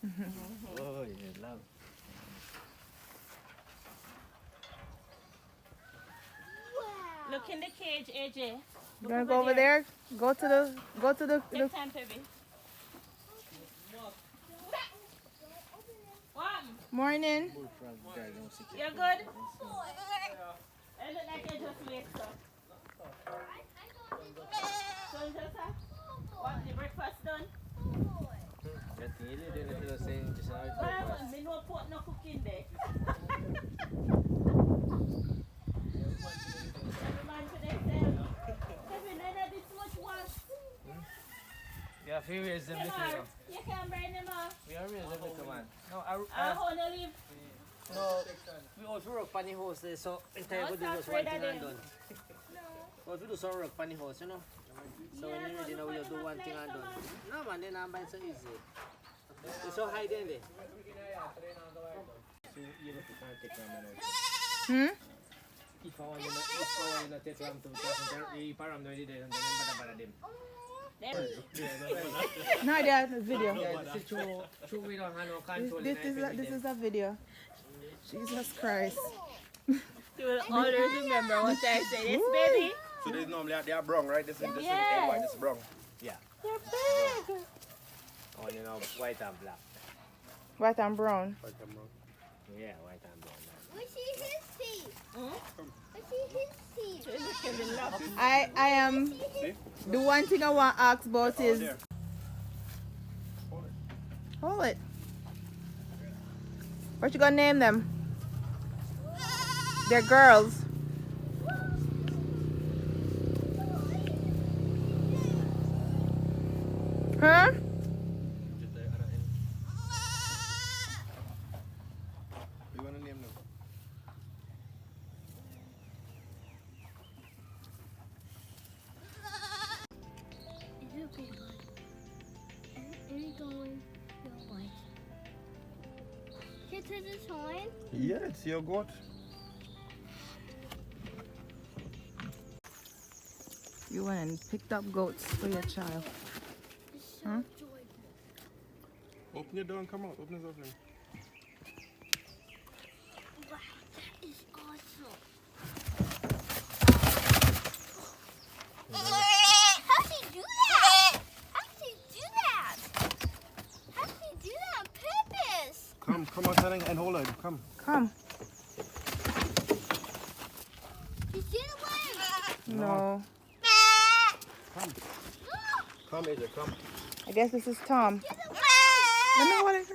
Oh, yeah, love. Look in the cage, AJ. You wanna go over there? Go to the Take time, baby. morning. You're good? I look like you just waked up. So, Joseph, what, the breakfast done? Well, me no pot no cooking there. Every man to themselves. Kevin, I know this much wash. Yeah, we raise them little now. You can't burn them off. We are raise them little, man. No, I want to leave. no, we also work funny house there, so entire good was one thing and done. But we do some work funny house, you know. So when you're ready now, we just do one thing and done. No man, then I'm buying so easy. It's so high then there. So you know, you can't take one out. If I want to take one to if I am not ready, then I'm them. No, that's a video. Yeah, this is true, we don't have no control. This is a video. Jesus Christ. You will always remember what I said. Yes, baby. So this normally they are brown, right? This is Yes. white, this is brown. Yeah. You're big. Oh, you know, white and black. White and brown. White and brown. Yeah, white and brown. We see his teeth. We see his teeth. I am the one thing I want to ask about is There. hold it. What you gonna name them? They're girls. Huh? You want to name them? Is it okay? Is it going your way? Can I touch this horn? Yeah, it's your goat. You went and picked up goats for your child. It's so Huh? joyful. Open your door and come out. Open it up then. Wow, that is awesome. How did he do that? How did he do that? How did he do that on purpose? Come outside and hold it. Come. Come. He's getting away. No. Come, AJ, come. I guess this is Tom. Get away. Let me hold it.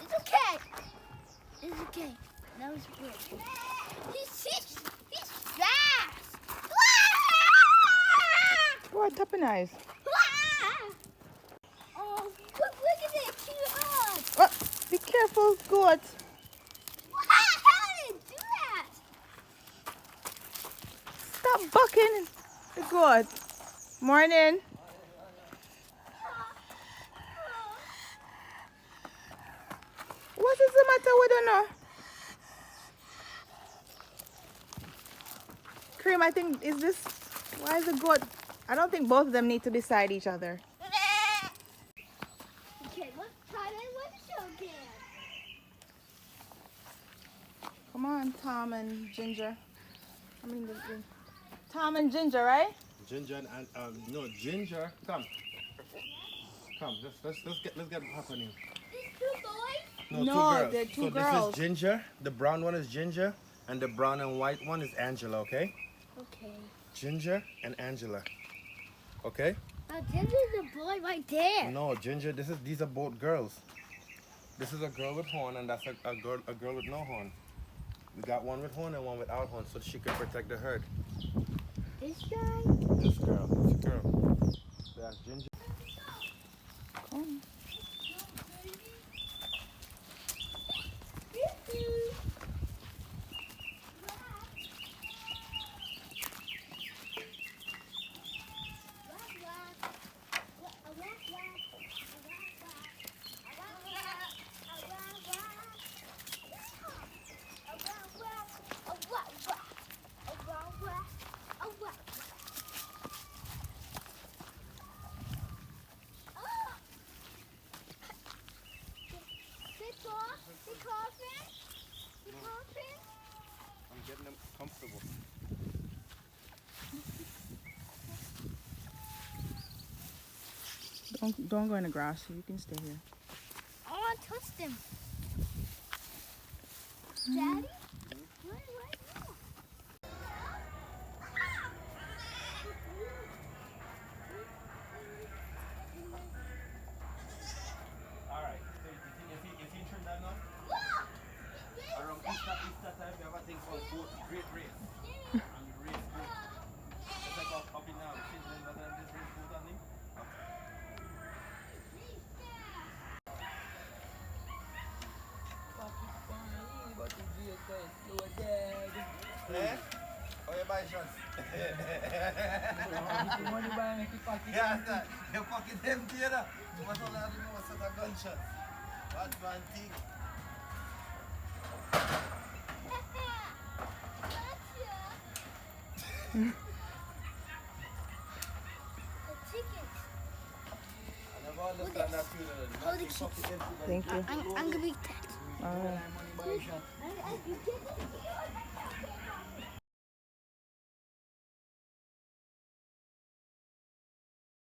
It's okay. It's okay. That was good. He's fast. What tapping eyes? Oh, look at that cute hug. Oh, be careful, goat. How did it do that? Stop bucking the goat. Morning. What is the matter with you now? Cream, I think, is this, why is the goat, I don't think both of them need to be beside each other. Okay, let's try that one show again. Come on, Tom and Ginger. I mean, Tom and Ginger, right? Ginger and no, Ginger. Come. Come. Let's get happening. These two boys? No, No, two girls. they're two so girls. this is Ginger. The brown one is Ginger, and the brown and white one is Angela. Okay. Okay. Ginger and Angela. Okay. Ginger's a boy right there. No, Ginger. These are both girls. This is a girl with horn, and that's a girl with no horn. We got one with horn and one without horn, so she can protect the herd. This guy? This girl. This girl. That's Ginger. Come. getting them comfortable. Don't go in the grass. You can stay here. I want to touch them. Daddy? Where now? Alright, so if you turn that now, around Easter time, we have a thing called great race. And the race boat. It's like up in Finland, but this race boat on him. Eh? Oh, you buy shots? Yeah, sir. Your pocket empty, you know. You must only have a set of gunshots. That's one thing. The chickens. I never understand that feeling. Oh, the chickens. Thank you. I'm gonna be that. All right. You get it?